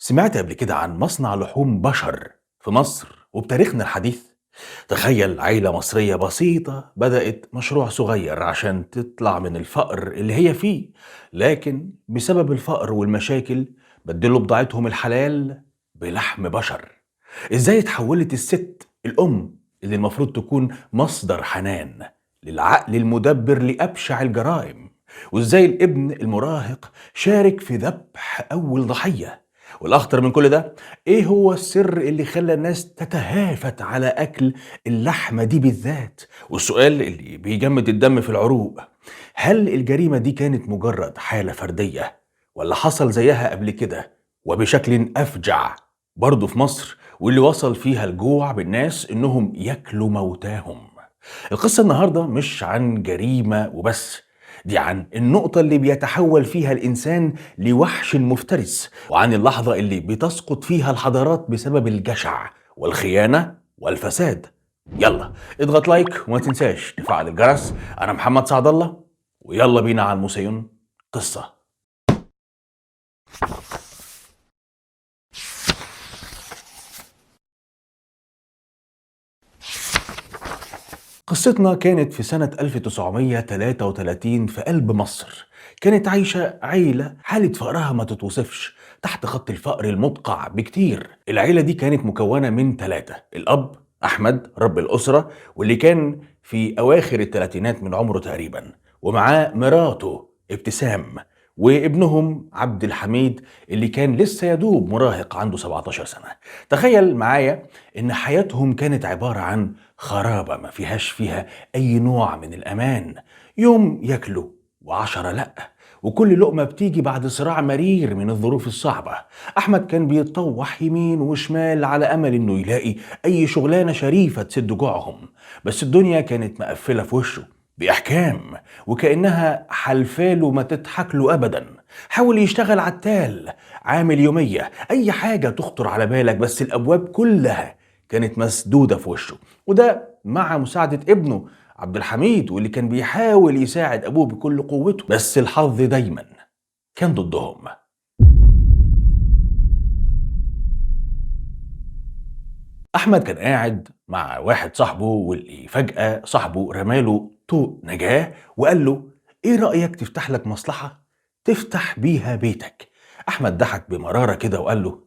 سمعت قبل كده عن مصنع لحوم بشر في مصر وبتاريخنا الحديث. تخيل عيلة مصرية بسيطة بدأت مشروع صغير عشان تطلع من الفقر اللي هي فيه، لكن بسبب الفقر والمشاكل بدلوا بضاعتهم الحلال بلحم بشر. ازاي اتحولت الست الأم اللي المفروض تكون مصدر حنان للعقل المدبر لأبشع الجرائم؟ وازاي الابن المراهق شارك في ذبح أول ضحية؟ والأخطر من كل ده، إيه هو السر اللي خلى الناس تتهافت على أكل اللحمة دي بالذات؟ والسؤال اللي بيجمد الدم في العروق، هل الجريمة دي كانت مجرد حالة فردية ولا حصل زيها قبل كده وبشكل أفجع برضه في مصر، واللي وصل فيها الجوع بالناس إنهم ياكلوا موتاهم؟ القصة النهاردة مش عن جريمة وبس، دي عن النقطة اللي بيتحول فيها الإنسان لوحش مفترس، وعن اللحظة اللي بتسقط فيها الحضارات بسبب الجشع والخيانة والفساد. يلا اضغط لايك وما تنساش تفعل الجرس. أنا محمد سعد الله، ويلا بينا على الموسيون قصة. قصتنا كانت في سنة 1933 في قلب مصر. كانت عايشة عيلة حالة فقرها ما تتوصفش، تحت خط الفقر المدقع بكتير. العيلة دي كانت مكونة من ثلاثة: الأب أحمد رب الأسرة، واللي كان في أواخر الثلاثينات من عمره تقريبا، ومعاه مراته ابتسام، وابنهم عبد الحميد اللي كان لسه يدوب مراهق عنده 17 سنة. تخيل معايا إن حياتهم كانت عبارة عن خرابة ما فيها أي نوع من الأمان. يوم ياكلوا وعشرة لأ، وكل لقمة بتيجي بعد صراع مرير من الظروف الصعبة. أحمد كان بيتطوح يمين وشمال على أمل إنه يلاقي أي شغلانة شريفة تسد جوعهم، بس الدنيا كانت مقفلة في وشه بإحكام، وكأنها حلفاله ما تضحك له أبدا. حاول يشتغل عتال، عامل يومية، أي حاجة تخطر على بالك، بس الأبواب كلها كانت مسدودة في وشه. وده مع مساعدة ابنه عبد الحميد، واللي كان بيحاول يساعد أبوه بكل قوته، بس الحظ دايما كان ضدهم. أحمد كان قاعد مع واحد صاحبه، واللي فجأة صاحبه رماله طوق نجاة وقال له: إيه رأيك تفتح لك مصلحة تفتح بيها بيتك؟ أحمد ضحك بمرارة كده وقال له: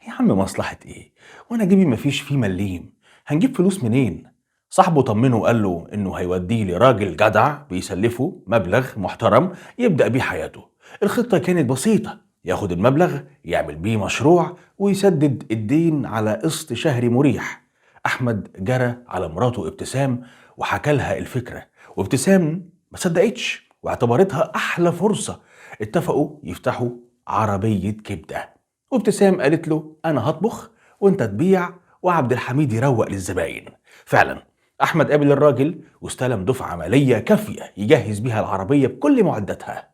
يا عم مصلحة ايه؟ وانا جيبي مفيش فيه مليم، هنجيب فلوس منين؟ صاحبه طمنه وقال له انه هيوديه لراجل جدع بيسلفه مبلغ محترم يبدأ بيه حياته. الخطة كانت بسيطة: ياخد المبلغ يعمل بيه مشروع ويسدد الدين على قسط شهري مريح. احمد جرى على مراته ابتسام وحكى لها الفكرة، وابتسام ما صدقتش واعتبرتها احلى فرصة. اتفقوا يفتحوا عربية كبدة، وابتسام قالت له: انا هطبخ وانت تبيع وعبد الحميد يروق للزباين. فعلا احمد قابل الراجل واستلم دفعة مالية كافية يجهز بيها العربية بكل معداتها،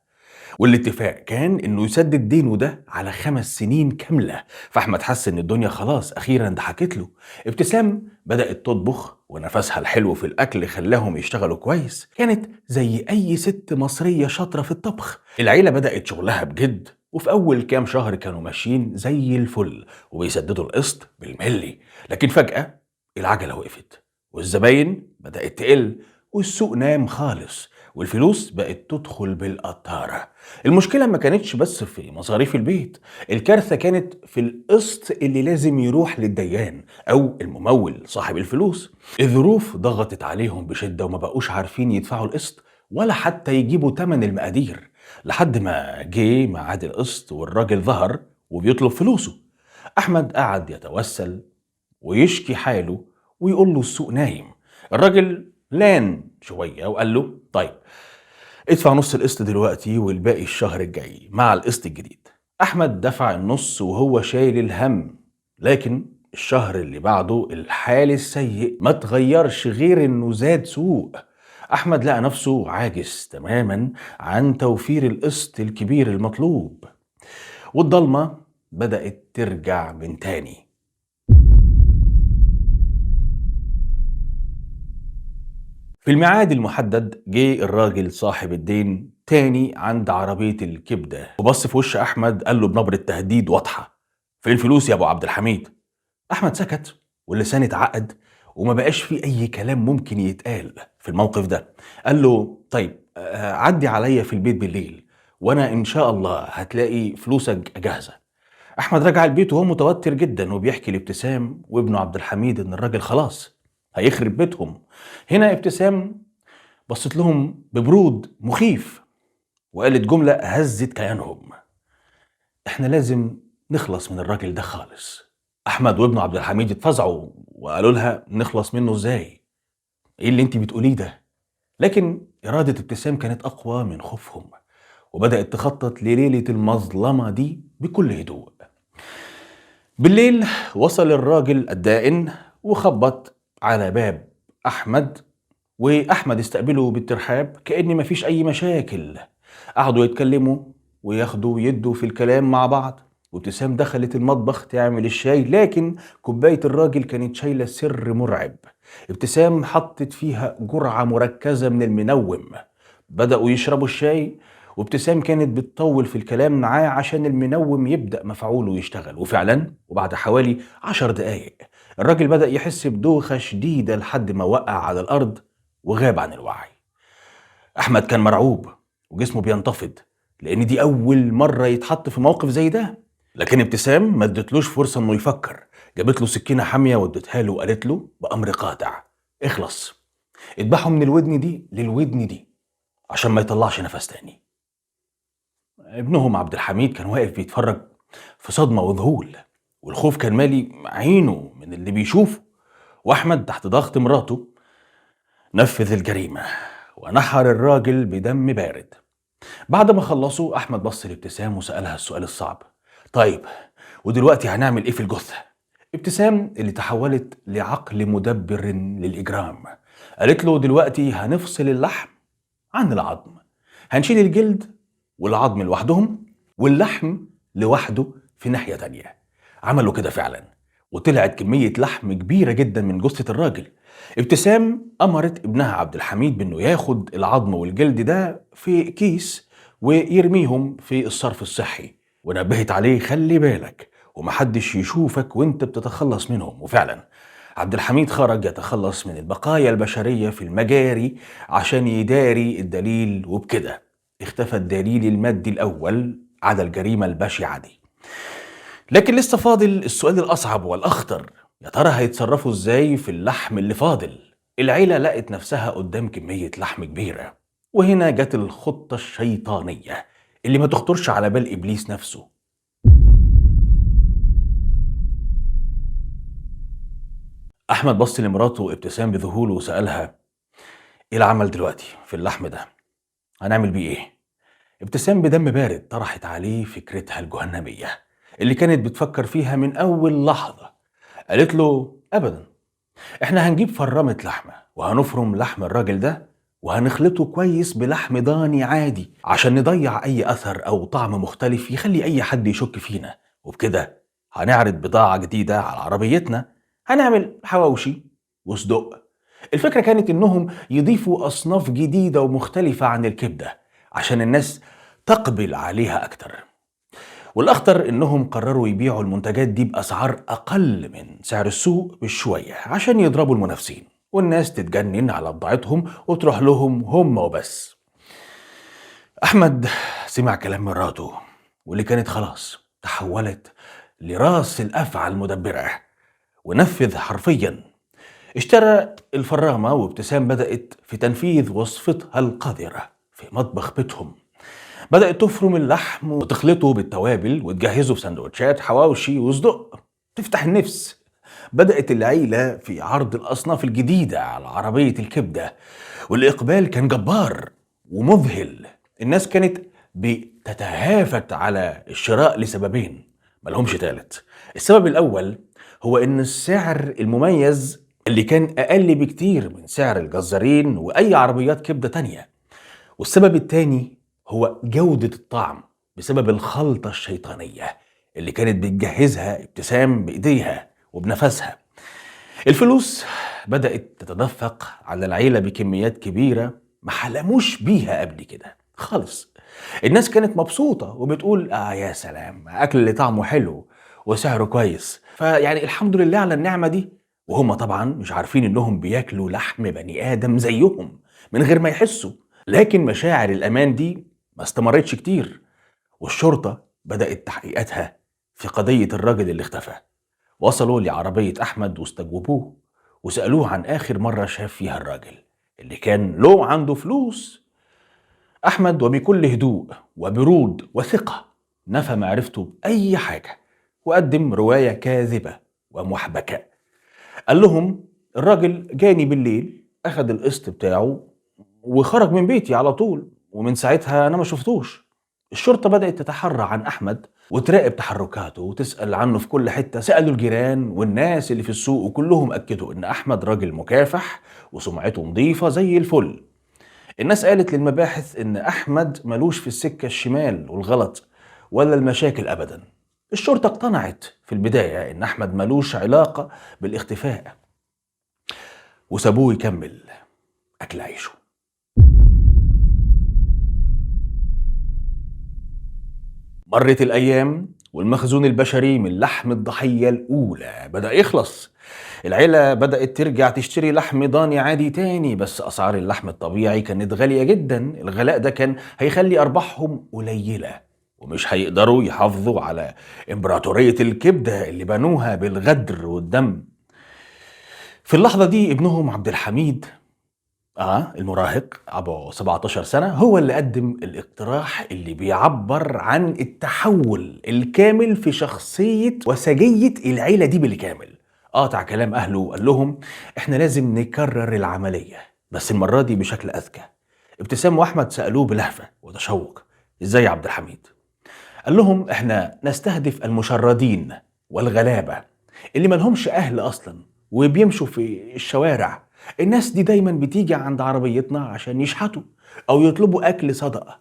والاتفاق كان انه يسدد دينه ده على 5 سنين كاملة. فاحمد حس ان الدنيا خلاص اخيرا ضحكت له. ابتسام بدأت تطبخ، ونفسها الحلو في الاكل خلاهم يشتغلوا كويس. كانت زي اي ست مصرية شاطرة في الطبخ. العيلة بدأت شغلها بجد، وفي اول كام شهر كانوا ماشيين زي الفل وبيسددوا القسط بالملي. لكن فجأة العجلة وقفت، والزباين بدأت تقل، والسوق نام خالص، والفلوس بقت تدخل بالقطارة. المشكلة ما كانتش بس في مصاريف البيت، الكارثة كانت في القسط اللي لازم يروح للديان أو الممول صاحب الفلوس. الظروف ضغطت عليهم بشدة وما بقوش عارفين يدفعوا القسط ولا حتى يجيبوا تمن المقادير، لحد ما جه ميعاد القسط والراجل ظهر وبيطلب فلوسه. أحمد قعد يتوسل ويشكي حاله ويقول له السوق نايم. الراجل لان شوية وقال له: طيب ادفع نص القسط دلوقتي والباقي الشهر الجاي مع القسط الجديد. احمد دفع النص وهو شايل الهم، لكن الشهر اللي بعده الحال السيء ما تغيرش غير انه زاد سوء. احمد لقى نفسه عاجز تماما عن توفير القسط الكبير المطلوب، والضلمة بدأت ترجع من تاني. في الميعاد المحدد جه الراجل صاحب الدين تاني عند عربية الكبدة وبص في وش أحمد قال له بنبرة تهديد واضحة: فين الفلوس يا أبو عبد الحميد؟ أحمد سكت واللسان اتعقد وما بقاش فيه أي كلام ممكن يتقال في الموقف ده. قال له: طيب عدي عليا في البيت بالليل وأنا إن شاء الله هتلاقي فلوسك جاهزة. أحمد رجع البيت وهو متوتر جدا وبيحكي لابتسام وابنه عبد الحميد إن الراجل خلاص هيخرب بيتهم. هنا ابتسام بصت لهم ببرود مخيف وقالت جملة هزت كيانهم: احنا لازم نخلص من الراجل ده خالص. احمد وابنه عبد الحميد اتفزعوا وقالوا لها: نخلص منه ازاي؟ ايه اللي انت بتقوليه ده؟ لكن إرادة ابتسام كانت أقوى من خوفهم وبدأت تخطط لليلة المظلمة دي بكل هدوء. بالليل وصل الراجل الدائن وخبط على باب أحمد، وأحمد استقبله بالترحاب كأن مفيش أي مشاكل. قعدوا يتكلموا وياخدوا ويدوا في الكلام مع بعض، وابتسام دخلت المطبخ تعمل الشاي، لكن كوباية الراجل كانت شايلة سر مرعب. ابتسام حطت فيها جرعة مركزة من المنوم. بدأوا يشربوا الشاي وابتسام كانت بتطول في الكلام معاه عشان المنوم يبدأ مفعوله يشتغل، وفعلا وبعد حوالي 10 دقايق الراجل بدأ يحس بدوخة شديدة لحد ما وقع على الأرض وغاب عن الوعي. أحمد كان مرعوب وجسمه بينتفض لأن دي أول مرة يتحط في موقف زي ده، لكن ابتسام ما ادتلوش فرصة إنه يفكر. جابت له سكينة حامية وادتها له وقالت له بأمر قاطع: اخلص، اذبحه من الودن دي للودن دي عشان ما يطلعش نفس تاني. ابنهم عبد الحميد كان واقف بيتفرج في صدمة وذهول، والخوف كان مالي عينه من اللي بيشوفه. وأحمد تحت ضغط مراته نفذ الجريمة ونحر الراجل بدم بارد. بعد ما خلصوا أحمد بص لابتسام وسألها السؤال الصعب: طيب ودلوقتي هنعمل إيه في الجثة؟ ابتسام اللي تحولت لعقل مدبر للإجرام قالت له: دلوقتي هنفصل اللحم عن العظم، هنشيل الجلد والعظم لوحدهم واللحم لوحده في ناحية تانية. عملوا كده فعلا وطلعت كمية لحم كبيرة جدا من جثة الراجل. ابتسام أمرت ابنها عبد الحميد بأنه ياخد العظم والجلد ده في كيس ويرميهم في الصرف الصحي، ونبهت عليه: خلي بالك ومحدش يشوفك وانت بتتخلص منهم. وفعلا عبد الحميد خرج يتخلص من البقايا البشرية في المجاري عشان يداري الدليل، وبكده اختفى الدليل المادي الأول على الجريمة البشعة دي. لكن لسه فاضل السؤال الأصعب والأخطر: يا ترى هيتصرفوا ازاي في اللحم اللي فاضل؟ العيلة لقت نفسها قدام كمية لحم كبيرة، وهنا جت الخطة الشيطانية اللي ما تخطرش على بال إبليس نفسه. أحمد بص لمراته ابتسام بذهول وسألها: إيه العمل دلوقتي في اللحم ده؟ هنعمل بيه إيه؟ ابتسام بدم بارد طرحت عليه فكرتها الجهنمية اللي كانت بتفكر فيها من أول لحظة. قالت له: أبدا، إحنا هنجيب فرمة لحمة وهنفرم لحم الراجل ده وهنخلطه كويس بلحم ضاني عادي عشان نضيع أي أثر أو طعم مختلف يخلي أي حد يشك فينا، وبكده هنعرض بضاعة جديدة على عربيتنا، هنعمل حواوشي وصدق. الفكرة كانت إنهم يضيفوا أصناف جديدة ومختلفة عن الكبدة عشان الناس تقبل عليها أكتر. والأخطر إنهم قرروا يبيعوا المنتجات دي بأسعار أقل من سعر السوق بشوية عشان يضربوا المنافسين والناس تتجنن على بضاعتهم وتروح لهم هم وبس. أحمد سمع كلام مراته واللي كانت خلاص تحولت لراس الأفعى المدبرة ونفذ حرفيا. اشترى الفرامة وابتسام بدأت في تنفيذ وصفتها القذرة في مطبخ بيتهم. بدأت تفرم اللحم وتخلطه بالتوابل وتجهزه في سندوتشات حواوشي وصدق تفتح النفس. بدأت العيلة في عرض الأصناف الجديدة على عربية الكبدة والإقبال كان جبار ومذهل. الناس كانت بتتهافت على الشراء لسببين ملهمش تالت. السبب الأول هو إن السعر المميز اللي كان أقل بكتير من سعر الجزارين وأي عربيات كبدة تانية. والسبب التاني هو جودة الطعم بسبب الخلطة الشيطانية اللي كانت بتجهزها ابتسام بإيديها وبنفسها. الفلوس بدأت تتدفق على العيلة بكميات كبيرة ما حلموش بيها قبل كده، خالص. الناس كانت مبسوطة وبتقول يا سلام، أكل اللي طعمه حلو وسعره كويس، فيعني الحمد لله على النعمة دي. وهم طبعا مش عارفين إنهم بياكلوا لحم بني آدم زيهم من غير ما يحسوا. لكن مشاعر الأمان دي ما استمرتش كتير، والشرطة بدأت تحقيقاتها في قضية الراجل اللي اختفى. وصلوا لعربية أحمد واستجوبوه وسألوه عن آخر مرة شاف فيها الراجل اللي كان له عنده فلوس. أحمد وبكل هدوء وبرود وثقة نفى معرفته بأي حاجة، وقدم رواية كاذبة ومحبكة. قال لهم الراجل جاني بالليل، أخد القسط بتاعه وخرج من بيتي على طول، ومن ساعتها أنا ما شفتوش. الشرطة بدأت تتحرى عن أحمد وتراقب تحركاته وتسأل عنه في كل حتة. سألوا الجيران والناس اللي في السوق وكلهم أكدوا إن أحمد راجل مكافح وسمعته نظيفة زي الفل. الناس قالت للمباحث إن أحمد ملوش في السكة الشمال والغلط ولا المشاكل أبدا. الشرطة اقتنعت في البداية إن أحمد ملوش علاقة بالاختفاء وسابوه يكمل أكل عيشه. مرت الأيام والمخزون البشري من لحم الضحية الأولى بدأ يخلص. العيلة بدأت ترجع تشتري لحم ضاني عادي تاني، بس أسعار اللحم الطبيعي كانت غالية جدا. الغلاء ده كان هيخلي أرباحهم قليلة ومش هيقدروا يحافظوا على إمبراطورية الكبدة اللي بنوها بالغدر والدم. في اللحظة دي ابنهم عبد الحميد المراهق أبو 17 سنة هو اللي قدم الاقتراح اللي بيعبر عن التحول الكامل في شخصية وسجية العيلة دي بالكامل. قاطع كلام أهله وقال لهم إحنا لازم نكرر العملية، بس المرة دي بشكل أذكى. ابتسام وأحمد سألوه بلهفة وتشوق إزاي يا عبد الحميد؟ قال لهم إحنا نستهدف المشردين والغلابة اللي ملهمش أهل أصلا وبيمشوا في الشوارع. الناس دي دايما بتيجي عند عربيتنا عشان يشحتوا أو يطلبوا أكل صدقة.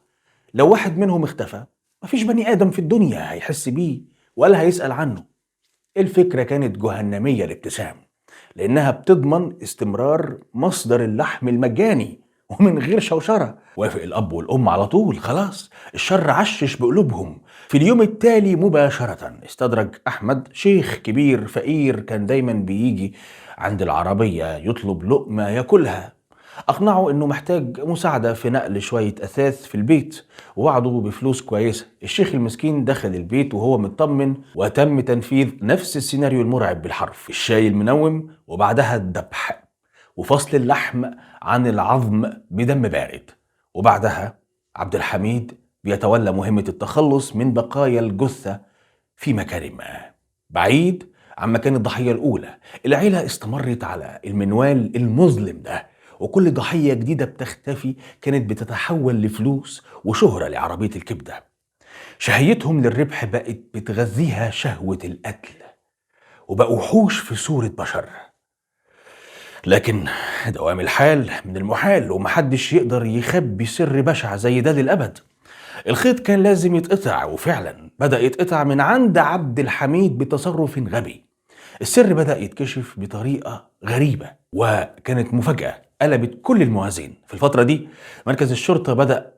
لو واحد منهم اختفى مفيش بني آدم في الدنيا هيحس بيه ولا هيسأل عنه. الفكرة كانت جهنمية لابتسام، لأنها بتضمن استمرار مصدر اللحم المجاني ومن غير شوشرة. وافق الأب والأم على طول، خلاص الشر عشش بقلوبهم. في اليوم التالي مباشرة استدرج أحمد شيخ كبير فقير كان دايما بيجي عند العربية يطلب لقمة ياكلها. أقنعه إنه محتاج مساعدة في نقل شوية أثاث في البيت ووعده بفلوس كويسة. الشيخ المسكين دخل البيت وهو مطمن، وتم تنفيذ نفس السيناريو المرعب بالحرف. الشاي المنوم وبعدها الذبح وفصل اللحم عن العظم بدم بارد، وبعدها عبد الحميد بيتولى مهمة التخلص من بقايا الجثة في مكان ما بعيد عن مكان الضحية الأولى. العيلة استمرت على المنوال المظلم ده، وكل ضحية جديدة بتختفي كانت بتتحول لفلوس وشهرة لعربية الكبدة. شهيتهم للربح بقت بتغذيها شهوة القتل، وبقوا وحوش في صورة بشر. لكن دوام الحال من المحال، ومحدش يقدر يخبي سر بشع زي ده للأبد. الخيط كان لازم يتقطع، وفعلا بدأ يتقطع من عند عبد الحميد بتصرف غبي. السر بدأ يتكشف بطريقة غريبة وكانت مفاجأة قلبت كل الموازين. في الفترة دي مركز الشرطة بدأ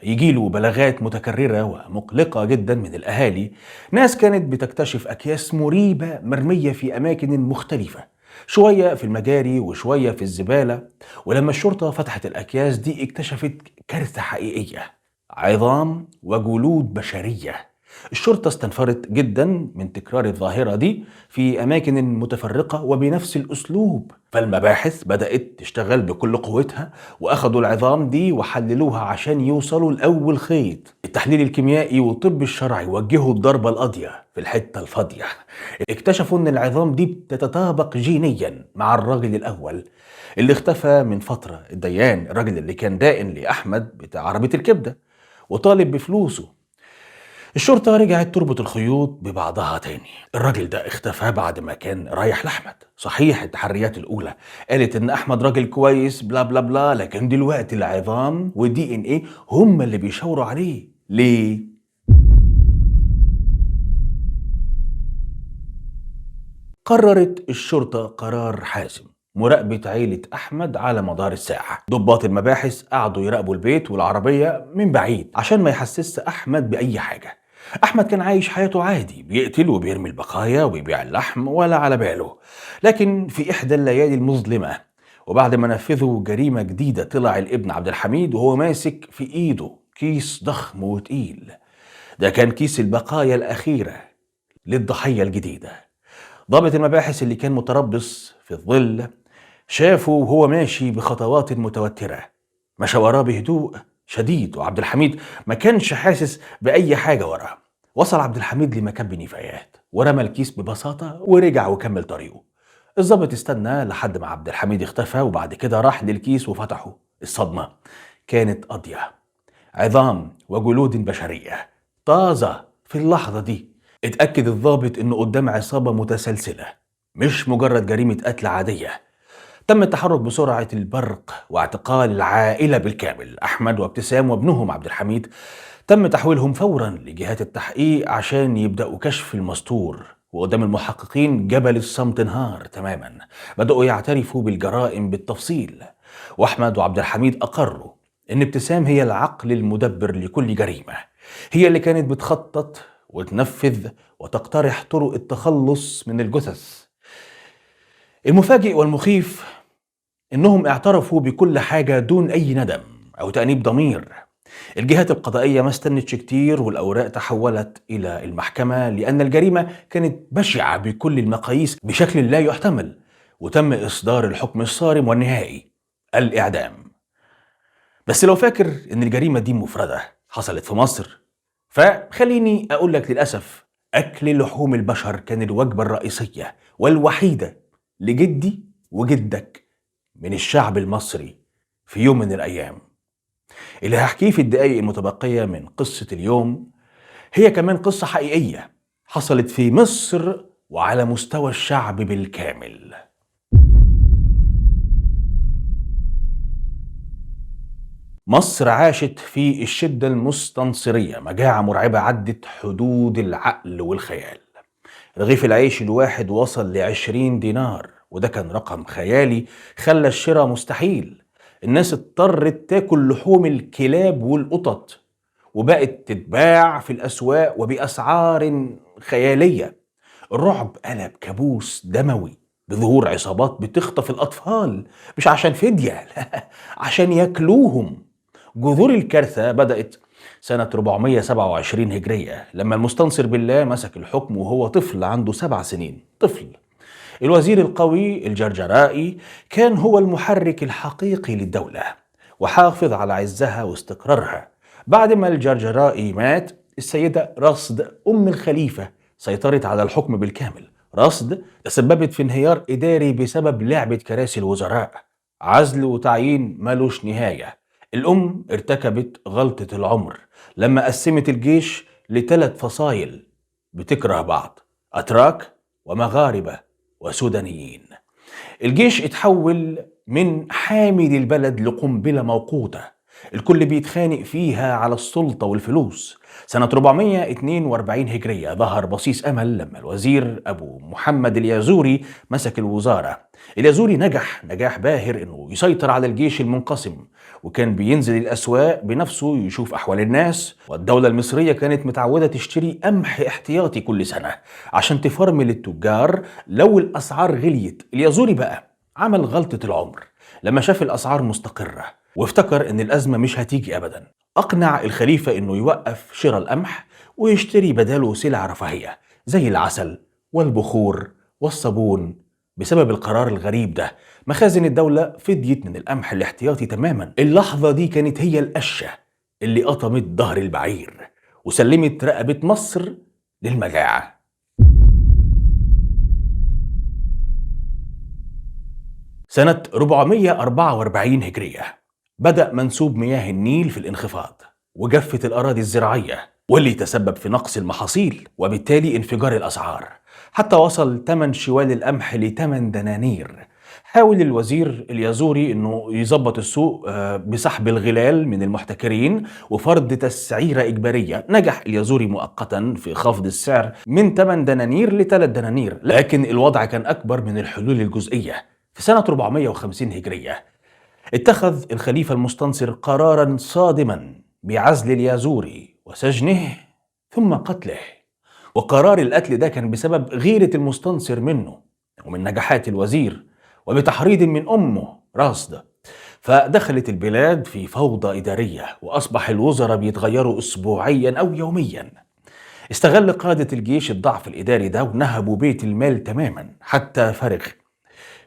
يجيله بلاغات متكررة ومقلقة جدا من الأهالي. ناس كانت بتكتشف أكياس مريبة مرمية في أماكن مختلفة، شوية في المجاري وشوية في الزبالة. ولما الشرطة فتحت الأكياس دي اكتشفت كارثة حقيقية: عظام وجلود بشرية. الشرطة استنفرت جدا من تكرار الظاهرة دي في أماكن متفرقة وبنفس الأسلوب، فالمباحث بدأت تشتغل بكل قوتها وأخدوا العظام دي وحللوها عشان يوصلوا لأول خيط. التحليل الكيميائي والطب الشرعي وجهوا الضربة القاضية في الحتة الفاضية. اكتشفوا أن العظام دي بتتطابق جينيا مع الراجل الأول اللي اختفى من فترة، الديان، الراجل اللي كان دائن لأحمد بتاع عربية الكبدة وطالب بفلوسه. الشرطة رجعت تربط الخيوط ببعضها تاني. الراجل ده اختفى بعد ما كان رايح لأحمد. صحيح التحريات الأولى قالت إن أحمد راجل كويس بلا بلا بلا، لكن دلوقتي العظام والدي إن إيه هم اللي بيشاوروا عليه. ليه؟ قررت الشرطة قرار حاسم: مراقبة عيلة أحمد على مدار الساعة. ضباط المباحث قعدوا يراقبوا البيت والعربية من بعيد عشان ما يحسسش أحمد بأي حاجة. أحمد كان عايش حياته عادي، بيقتل وبيرمي البقايا وبيبيع اللحم ولا على باله. لكن في إحدى الليالي المظلمة، وبعد ما نفذوا جريمة جديدة، طلع الابن عبد الحميد وهو ماسك في إيده كيس ضخم وتقيل. ده كان كيس البقايا الأخيرة للضحية الجديدة. ضابط المباحث اللي كان متربص في الظل شافه وهو ماشي بخطوات متوترة. مشى وراه بهدوء شديد، وعبد الحميد ما كانش حاسس بأي حاجة وراه. وصل عبد الحميد لمكان بنفايات ورمى الكيس ببساطة ورجع وكمل طريقه. الضابط استنى لحد ما عبد الحميد اختفى، وبعد كده راح للكيس وفتحه. الصدمة كانت قاضية، عظام وجلود بشرية طازة. في اللحظة دي اتأكد الضابط انه قدام عصابة متسلسلة، مش مجرد جريمة قتل عادية. تم التحرك بسرعة البرق واعتقال العائلة بالكامل. أحمد وابتسام وابنهم عبد الحميد تم تحويلهم فورا لجهات التحقيق عشان يبدأوا كشف المستور. وقدام المحققين جبل الصمت انهار تماما، بدأوا يعترفوا بالجرائم بالتفصيل. وأحمد وعبد الحميد أقروا إن ابتسام هي العقل المدبر لكل جريمة، هي اللي كانت بتخطط وتنفذ وتقترح طرق التخلص من الجثث. المفاجئ والمخيف إنهم اعترفوا بكل حاجة دون أي ندم أو تأنيب ضمير. الجهات القضائية ما استنتش كتير، والأوراق تحولت إلى المحكمة لأن الجريمة كانت بشعة بكل المقاييس بشكل لا يحتمل. وتم إصدار الحكم الصارم والنهائي، الإعدام. بس لو فاكر إن الجريمة دي مفردة حصلت في مصر، فخليني أقول لك للأسف أكل لحوم البشر كان الوجبة الرئيسية والوحيدة لجدي وجدك من الشعب المصري في يوم من الأيام. اللي هحكيه في الدقايق المتبقية من قصة اليوم هي كمان قصة حقيقية حصلت في مصر وعلى مستوى الشعب بالكامل. مصر عاشت في الشدة المستنصرية مجاعة مرعبة عدت حدود العقل والخيال. رغيف العيش الواحد وصل ل20 دينار، وده كان رقم خيالي خلى الشراء مستحيل. الناس اضطرت تاكل لحوم الكلاب والقطط، وبقت تتباع في الأسواق وبأسعار خيالية. الرعب قلب كابوس دموي بظهور عصابات بتخطف الأطفال، مش عشان فدية، لا، عشان ياكلوهم. جذور الكارثة بدأت سنة 427 هجرية لما المستنصر بالله مسك الحكم وهو طفل عنده 7 سنين. طفل. الوزير القوي الجرجرائي كان هو المحرك الحقيقي للدولة وحافظ على عزها واستقرارها. بعد ما الجرجرائي مات، السيدة رصد أم الخليفة سيطرت على الحكم بالكامل. رصد تسببت في انهيار إداري بسبب لعبة كراسي الوزراء، عزل وتعيين ملوش نهاية. الأم ارتكبت غلطة العمر لما قسمت الجيش ل3 فصائل بتكره بعض، أتراك ومغاربة وسودانيين. الجيش اتحول من حامي للبلد لقنبلة موقوتة الكل بيتخانق فيها على السلطة والفلوس. سنة 442 هجرية ظهر بصيص أمل لما الوزير أبو محمد اليازوري مسك الوزارة. اليازوري نجاح باهر إنه يسيطر على الجيش المنقسم، وكان بينزل الأسواق بنفسه يشوف أحوال الناس. والدولة المصرية كانت متعودة تشتري قمح احتياطي كل سنة عشان تفرمل التجار لو الأسعار غليت. اليازوري بقى عمل غلطة العمر لما شاف الأسعار مستقرة وافتكر ان الازمة مش هتيجي ابدا. اقنع الخليفة انه يوقف شراء القمح ويشتري بداله سلع رفاهية زي العسل والبخور والصابون. بسبب القرار الغريب ده مخازن الدولة فضيت من القمح الاحتياطي تماما. اللحظة دي كانت هي القشة اللي قطمت ظهر البعير وسلمت رقبة مصر للمجاعة. سنة 444 هجرية بدأ منسوب مياه النيل في الانخفاض وجفت الأراضي الزراعية، واللي تسبب في نقص المحاصيل وبالتالي انفجار الأسعار، حتى وصل ثمن شوال القمح ل8 دنانير. حاول الوزير اليازوري انه يظبط السوق بسحب الغلال من المحتكرين وفرض تسعيرة إجبارية. نجح اليازوري مؤقتا في خفض السعر من 8 دنانير ل3 دنانير، لكن الوضع كان أكبر من الحلول الجزئية. في سنة 450 هجرية اتخذ الخليفة المستنصر قرارا صادما بعزل اليازوري وسجنه ثم قتله. وقرار القتل ده كان بسبب غيرة المستنصر منه ومن نجاحات الوزير وبتحريض من أمه راسد. فدخلت البلاد في فوضى إدارية وأصبح الوزراء بيتغيروا أسبوعيا أو يوميا. استغل قادة الجيش الضعف الإداري ده ونهبوا بيت المال تماما حتى فرغ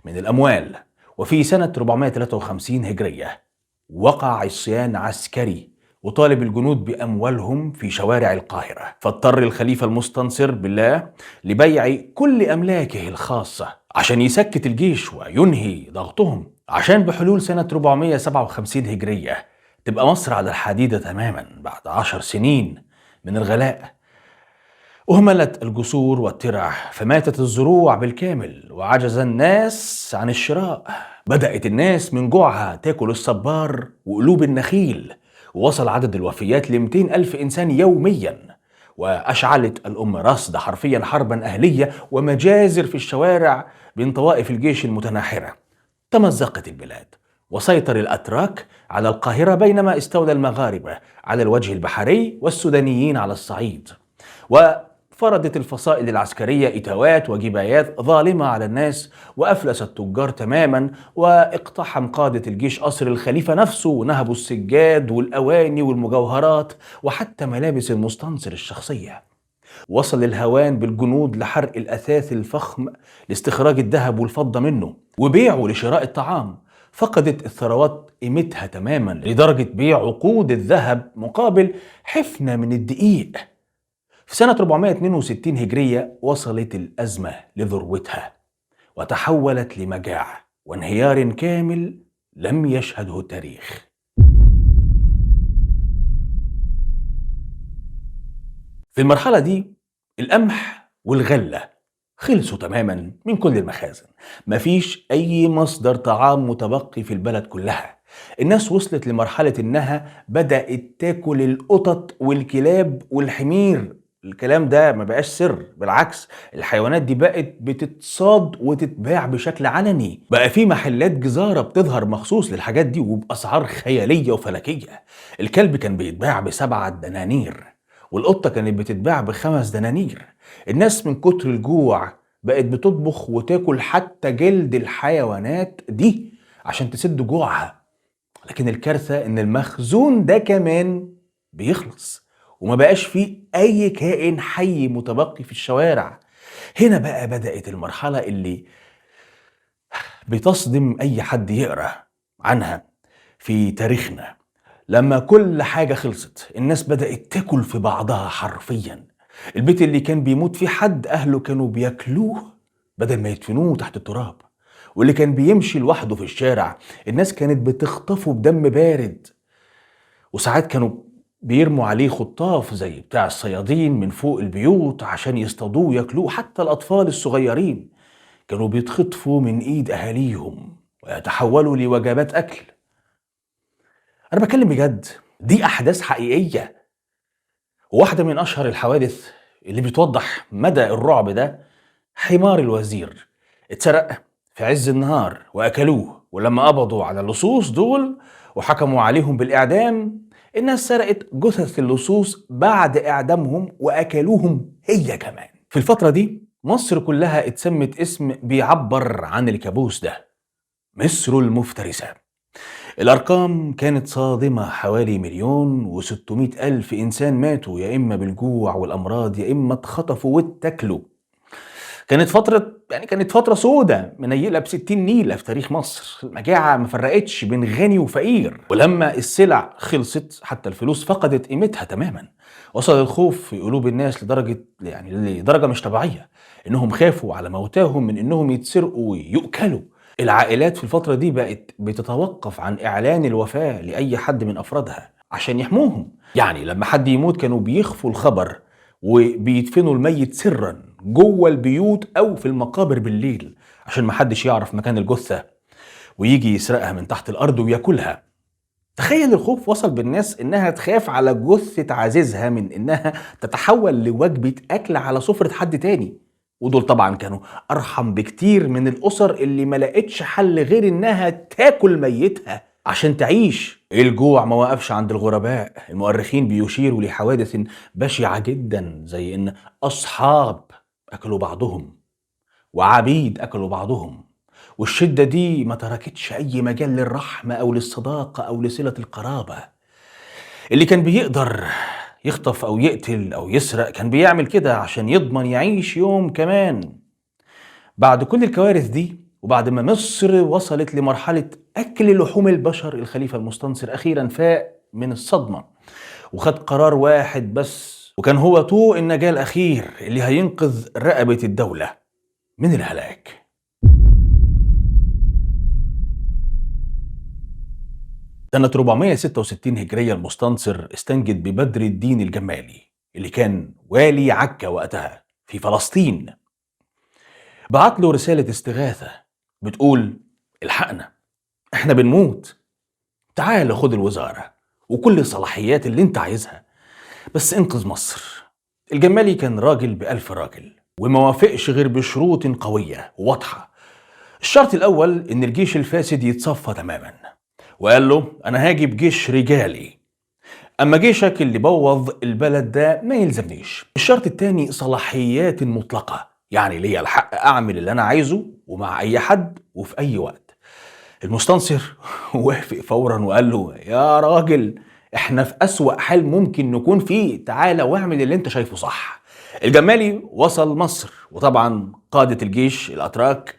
من الأموال. وفي سنة 453 هجرية وقع عصيان عسكري وطالب الجنود بأموالهم في شوارع القاهرة، فاضطر الخليفة المستنصر بالله لبيع كل أملاكه الخاصة عشان يسكت الجيش وينهي ضغطهم، عشان بحلول سنة 457 هجرية تبقى مصر على الحديدة تماما بعد 10 سنين من الغلاء. أهملت الجسور والترع فماتت الزروع بالكامل وعجز الناس عن الشراء. بدأت الناس من جوعها تاكل الصبار وقلوب النخيل، ووصل عدد الوفيات ل 200 ألف إنسان يوميا. وأشعلت الأم رصد حرفيا حربا أهلية ومجازر في الشوارع بين طوائف الجيش المتناحرة. تمزقت البلاد وسيطر الأتراك على القاهرة بينما استولى المغاربة على الوجه البحري والسودانيين على الصعيد. وفرضت الفصائل العسكرية إتاوات وجبايات ظالمة على الناس وأفلس التجار تماما، واقتحم قادة الجيش قصر الخليفة نفسه ونهبوا السجاد والأواني والمجوهرات وحتى ملابس المستنصر الشخصية. وصل الهوان بالجنود لحرق الأثاث الفخم لاستخراج الذهب والفضة منه وبيعه لشراء الطعام. فقدت الثروات قيمتها تماما لدرجة بيع عقود الذهب مقابل حفنة من الدقيق. في سنة 462 هجرية وصلت الأزمة لذروتها وتحولت لمجاعة وانهيار كامل لم يشهده التاريخ. في المرحلة دي القمح والغلة خلصوا تماما من كل المخازن، مفيش أي مصدر طعام متبقي في البلد كلها. الناس وصلت لمرحلة إنها بدأت تاكل القطط والكلاب والحمير. الكلام ده ما بقاش سر، بالعكس الحيوانات دي بقت بتتصاد وتتباع بشكل علني. بقى في محلات جزارة بتظهر مخصوص للحاجات دي وبأسعار خيالية وفلكية. الكلب كان بيتباع ب7 دنانير والقطة كانت بتتباع ب5 دنانير. الناس من كتر الجوع بقت بتطبخ وتاكل حتى جلد الحيوانات دي عشان تسد جوعها. لكن الكارثة ان المخزون ده كمان بيخلص وما بقاش فيه اي كائن حي متبقي في الشوارع. هنا بقى بدأت المرحلة اللي بتصدم اي حد يقرأ عنها في تاريخنا. لما كل حاجة خلصت الناس بدأت تاكل في بعضها حرفيا. البيت اللي كان بيموت فيه حد أهله كانوا بياكلوه بدل ما يدفنوه تحت التراب، واللي كان بيمشي لوحده في الشارع الناس كانت بتخطفه بدم بارد، وساعات كانوا بيرموا عليه خطاف زي بتاع الصيادين من فوق البيوت عشان يصطادوه وياكلوه. حتى الأطفال الصغيرين كانوا بيتخطفوا من إيد أهاليهم ويتحولوا لوجبات أكل. أنا بكلم بجد، دي أحداث حقيقية. وواحدة من أشهر الحوادث اللي بتوضح مدى الرعب ده حمار الوزير اتسرق في عز النهار وأكلوه، ولما قبضوا على اللصوص دول وحكموا عليهم بالإعدام الناس سرقت جثث اللصوص بعد إعدامهم وأكلوهم هي كمان. في الفترة دي مصر كلها اتسمت اسم بيعبر عن الكابوس ده، مصر المفترسة. الأرقام كانت صادمة، حوالي 1,600,000 إنسان ماتوا يا إما بالجوع والأمراض يا إما اتخطفوا واتاكلوا. كانت فترة سودة منيلة ب60 نيلة في تاريخ مصر. المجاعة ما فرقتش بين غني وفقير، ولما السلع خلصت حتى الفلوس فقدت قيمتها تماما. وصل الخوف في قلوب الناس لدرجة مش طبيعية، إنهم خافوا على موتاهم من إنهم يتسرقوا ويؤكلوا. العائلات في الفترة دي بقت بتتوقف عن إعلان الوفاة لأي حد من أفرادها عشان يحموهم. يعني لما حد يموت كانوا بيخفوا الخبر وبيدفنوا الميت سرا جوه البيوت أو في المقابر بالليل عشان محدش يعرف مكان الجثة ويجي يسرقها من تحت الأرض وياكلها. تخيل الخوف وصل بالناس إنها تخاف على جثة عزيزها من إنها تتحول لوجبة أكل على سفرة حد تاني. ودول طبعا كانوا أرحم بكتير من الأسر اللي ما لقتش حل غير إنها تاكل ميتها عشان تعيش. الجوع ما وقفش عند الغرباء، المؤرخين بيشيروا لحوادث بشعة جدا زي إن أصحاب أكلوا بعضهم وعبيد أكلوا بعضهم، والشدة دي ما تركتش أي مجال للرحمة أو للصداقة أو لصلة القرابة. اللي كان بيقدر يخطف أو يقتل أو يسرق كان بيعمل كده عشان يضمن يعيش يوم كمان. بعد كل الكوارث دي وبعد ما مصر وصلت لمرحلة أكل لحوم البشر، الخليفة المستنصر أخيرا فاق من الصدمة وخد قرار واحد بس، وكان هو طوق النجاة الأخير اللي هينقذ رقبة الدولة من الهلاك. سنة 466 هجرية المستنصر استنجد ببدر الدين الجمالي اللي كان والي عكا وقتها في فلسطين. بعت له رسالة استغاثة بتقول: الحقنا، احنا بنموت، تعال خد الوزارة وكل الصلاحيات اللي انت عايزها، بس انقذ مصر. الجمالي كان راجل بألف راجل وما وافقش غير بشروط قوية وواضحة. الشرط الأول إن الجيش الفاسد يتصفى تماما، وقال له: أنا هاجي بجيش رجالي، أما جيشك اللي بوظ البلد ده ما يلزمنيش. الشرط التاني صلاحيات مطلقة، يعني ليا الحق أعمل اللي أنا عايزه ومع أي حد وفي أي وقت. المستنصر وافق فورا وقال له: يا راجل، احنا في أسوأ حال ممكن نكون فيه، تعالى واعمل اللي انت شايفه صح. الجمالي وصل مصر، وطبعا قادة الجيش الأتراك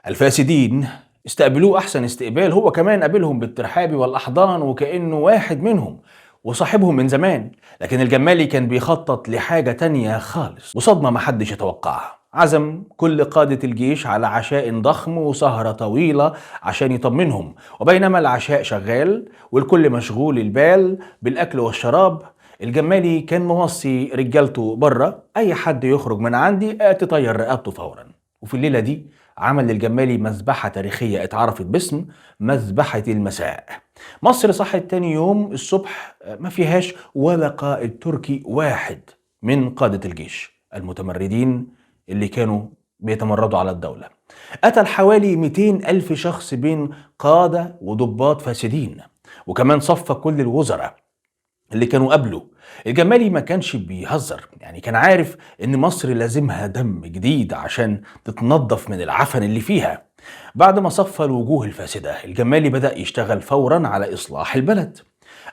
الفاسدين استقبلوه أحسن استقبال، هو كمان قابلهم بالترحاب والأحضان وكأنه واحد منهم وصاحبهم من زمان. لكن الجمالي كان بيخطط لحاجة تانية خالص وصدمة محدش يتوقعها. عزم كل قادة الجيش على عشاء ضخم وسهرة طويلة عشان يطمنهم، وبينما العشاء شغال والكل مشغول البال بالأكل والشراب، الجمالي كان موصي رجالته بره: أي حد يخرج من عندي تطير رقبته فورا. وفي الليلة دي عمل للجمالي مذبحة تاريخية اتعرفت باسم مذبحة المساء. مصر صحت تاني يوم الصبح ما فيهاش ولا قائد تركي واحد من قادة الجيش المتمردين اللي كانوا بيتمردوا على الدولة. قتل حوالي 200 ألف شخص بين قادة وضباط فاسدين، وكمان صفى كل الوزراء اللي كانوا قبله. الجمالي ما كانش بيهزر، يعني كان عارف ان مصر لازمها دم جديد عشان تتنظف من العفن اللي فيها. بعد ما صفى الوجوه الفاسدة، الجمالي بدأ يشتغل فورا على إصلاح البلد.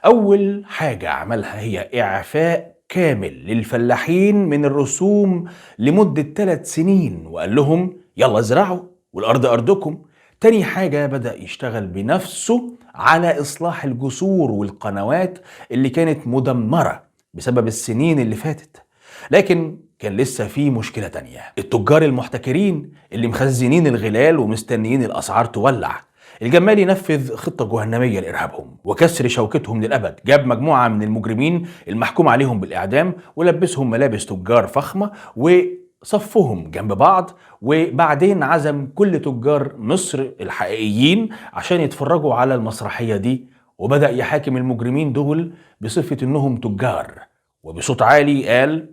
أول حاجة عملها هي إعفاء كامل للفلاحين من الرسوم لمدة 3 سنين، وقال لهم: يلا ازرعوا والأرض أرضكم. تاني حاجة بدأ يشتغل بنفسه على إصلاح الجسور والقنوات اللي كانت مدمرة بسبب السنين اللي فاتت. لكن كان لسه في مشكلة تانية: التجار المحتكرين اللي مخزنين الغلال ومستنيين الأسعار تولع. الجمالي نفذ خطة جهنمية لإرهابهم وكسر شوكتهم للأبد. جاب مجموعة من المجرمين المحكوم عليهم بالإعدام ولبسهم ملابس تجار فخمة وصفهم جنب بعض، وبعدين عزم كل تجار مصر الحقيقيين عشان يتفرجوا على المسرحية دي، وبدأ يحاكم المجرمين دول بصفة إنهم تجار، وبصوت عالي قال: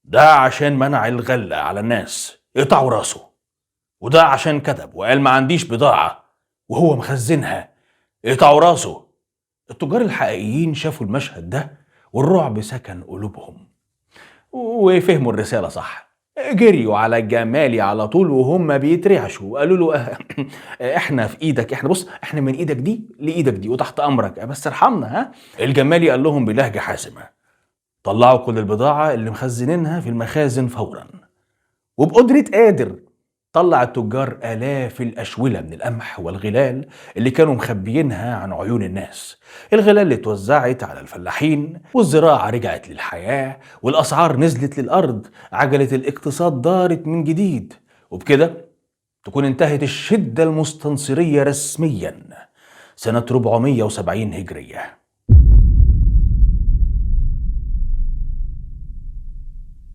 ده عشان منع الغلة على الناس اقطعوا راسه، وده عشان كذب وقال ما عنديش بضاعة وهو مخزنها اقطعوا راسه. التجار الحقيقيين شافوا المشهد ده والرعب سكن قلوبهم وفهموا الرسالة صح. جريوا على الجمالي على طول وهم بيترعشوا وقالوا له: احنا في ايدك، احنا بص، احنا من ايدك دي لايدك دي وتحت امرك، بس ارحمنا. ها. الجمالي قال لهم بلهجة حاسمة: طلعوا كل البضاعة اللي مخزنينها في المخازن فورا. وبقدرة قادر طلع التجار آلاف الأشولة من القمح والغلال اللي كانوا مخبيينها عن عيون الناس. الغلال اللي اتوزعت على الفلاحين، والزراعة رجعت للحياة، والأسعار نزلت للأرض، عجلة الاقتصاد دارت من جديد. وبكده تكون انتهت الشدة المستنصرية رسميا سنة 470 هجرية.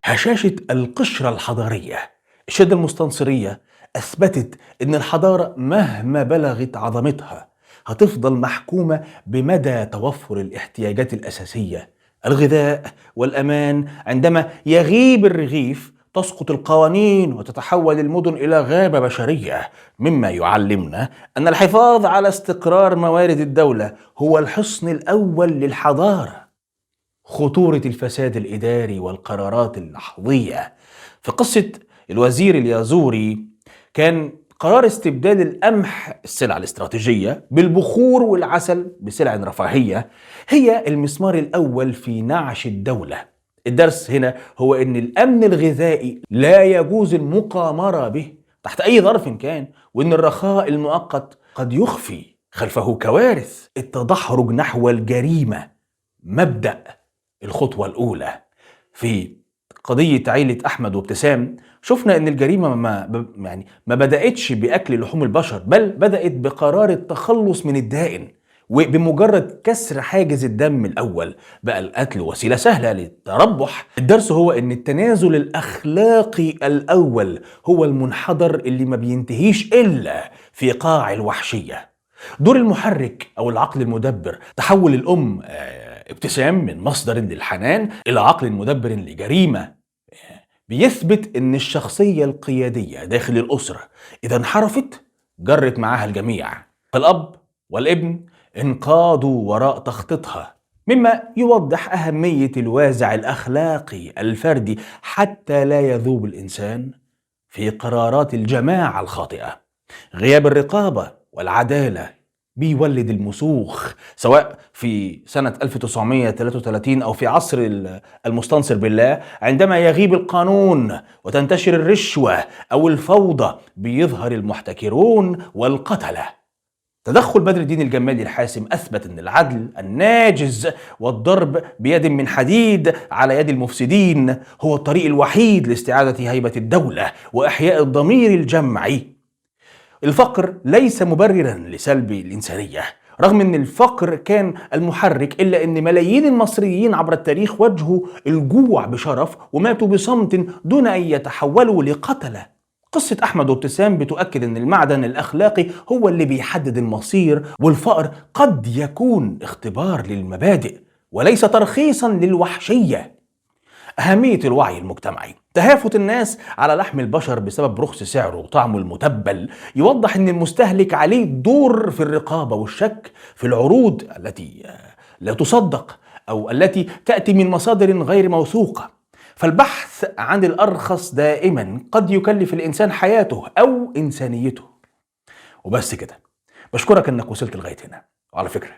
هشاشة القشرة الحضارية. الشدة المستنصرية أثبتت أن الحضارة مهما بلغت عظمتها هتفضل محكومة بمدى توفر الاحتياجات الأساسية: الغذاء والأمان. عندما يغيب الرغيف تسقط القوانين وتتحول المدن إلى غابة بشرية، مما يعلمنا أن الحفاظ على استقرار موارد الدولة هو الحصن الأول للحضارة. خطورة الفساد الإداري والقرارات اللحظية. في قصة الوزير اليازوري كان قرار استبدال القمح السلع الاستراتيجية بالبخور والعسل بسلع رفاهية هي المسمار الأول في نعش الدولة. الدرس هنا هو أن الأمن الغذائي لا يجوز المقامرة به تحت أي ظرف كان، وأن الرخاء المؤقت قد يخفي خلفه كوارث. التدحرج نحو الجريمة مبدأ الخطوة الأولى. في قضية عيلة أحمد وابتسام شفنا أن الجريمة ما بدأتش بأكل لحوم البشر، بل بدأت بقرار التخلص من الدائن، وبمجرد كسر حاجز الدم الأول بقى القتل وسيلة سهلة للتربح. الدرس هو أن التنازل الأخلاقي الأول هو المنحدر اللي ما بينتهيش إلا في قاع الوحشية. دور المحرك أو العقل المدبر تحول الأم ابتسام من مصدر للحنان إلى عقل مدبر لجريمة. بيثبت أن الشخصية القيادية داخل الأسرة إذا انحرفت جرت معها الجميع. الأب والابن انقادوا وراء تخطيطها، مما يوضح أهمية الوازع الأخلاقي الفردي حتى لا يذوب الإنسان في قرارات الجماعة الخاطئة. غياب الرقابة والعدالة بيولد المسوخ، سواء في سنة 1933 أو في عصر المستنصر بالله. عندما يغيب القانون وتنتشر الرشوة أو الفوضى بيظهر المحتكرون والقتلة. تدخل بدر الدين الجمالي الحاسم أثبت أن العدل الناجز والضرب بيد من حديد على يد المفسدين هو الطريق الوحيد لاستعادة هيبة الدولة وإحياء الضمير الجمعي. الفقر ليس مبررا لسلب الإنسانية، رغم أن الفقر كان المحرك، إلا أن ملايين المصريين عبر التاريخ واجهوا الجوع بشرف وماتوا بصمت دون أن يتحولوا لقتلة. قصة أحمد وابتسام بتؤكد أن المعدن الأخلاقي هو اللي بيحدد المصير، والفقر قد يكون اختبار للمبادئ وليس ترخيصا للوحشية. أهمية الوعي المجتمعي. تهافت الناس على لحم البشر بسبب رخص سعره وطعمه المتبل يوضح أن المستهلك عليه دور في الرقابة والشك في العروض التي لا تصدق أو التي تأتي من مصادر غير موثوقة. فالبحث عن الأرخص دائما قد يكلف الإنسان حياته أو إنسانيته. وبس كده، بشكرك أنك وصلت لغاية هنا. وعلى فكرة،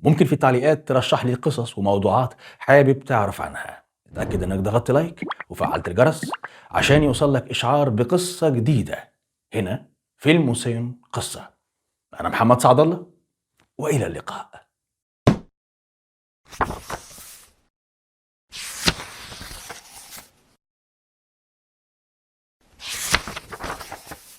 ممكن في التعليقات ترشح لي قصص وموضوعات حابب تعرف عنها. اتأكد انك ضغطت لايك وفعلت الجرس عشان يوصلك اشعار بقصة جديدة هنا في الموسم قصة. انا محمد سعد الله، والى اللقاء.